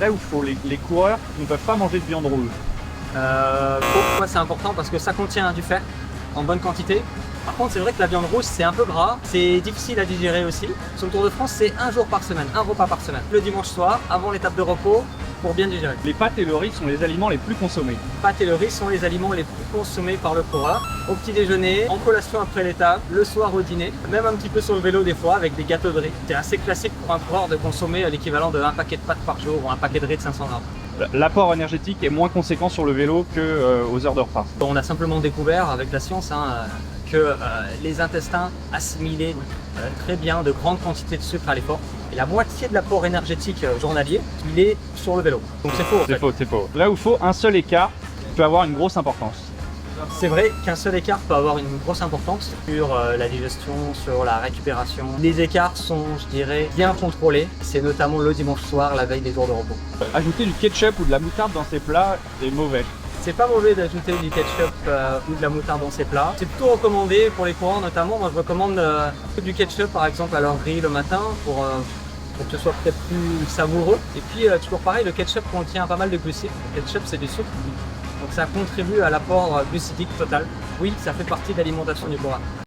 vrai ou faux, les coureurs ne peuvent pas manger de viande rouge? Pourquoi c'est important? Parce que ça contient du fer en bonne quantité. Par contre, c'est vrai que la viande rouge, c'est un peu gras, c'est difficile à digérer aussi. Sur le Tour de France, c'est un jour par semaine, un repas par semaine. Le dimanche soir, avant l'étape de repos, pour bien digérer. Les pâtes et le riz sont les aliments les plus consommés. Les pâtes et le riz sont les aliments les plus consommés par le coureur. Au petit déjeuner, en collation après l'étape, le soir au dîner, même un petit peu sur le vélo des fois avec des gâteaux de riz. C'est assez classique pour un coureur de consommer l'équivalent de un paquet de pâtes par jour ou un paquet de riz de 500 grammes. L'apport énergétique est moins conséquent sur le vélo que aux heures de repas. On a simplement découvert avec la science que les intestins assimilaient très bien de grandes quantités de sucre à l'effort. Et la moitié de l'apport énergétique journalier, il est sur le vélo. Donc c'est faux. C'est faux. Là où faux, un seul écart peut avoir une grosse importance. C'est vrai qu'un seul écart peut avoir une grosse importance sur la digestion, sur la récupération. Les écarts sont, je dirais, bien contrôlés. C'est notamment le dimanche soir, la veille des jours de repos. Ajouter du ketchup ou de la moutarde dans ses plats est mauvais. C'est pas mauvais d'ajouter du ketchup ou de la moutarde dans ses plats. C'est plutôt recommandé pour les coureurs notamment. Moi je recommande du ketchup par exemple à leur riz le matin pour que ce soit peut-être plus savoureux. Et puis toujours pareil, le ketchup contient pas mal de glucides. Le ketchup c'est du sucre. Donc ça contribue à l'apport glucidique total. Oui, ça fait partie de l'alimentation du coureur.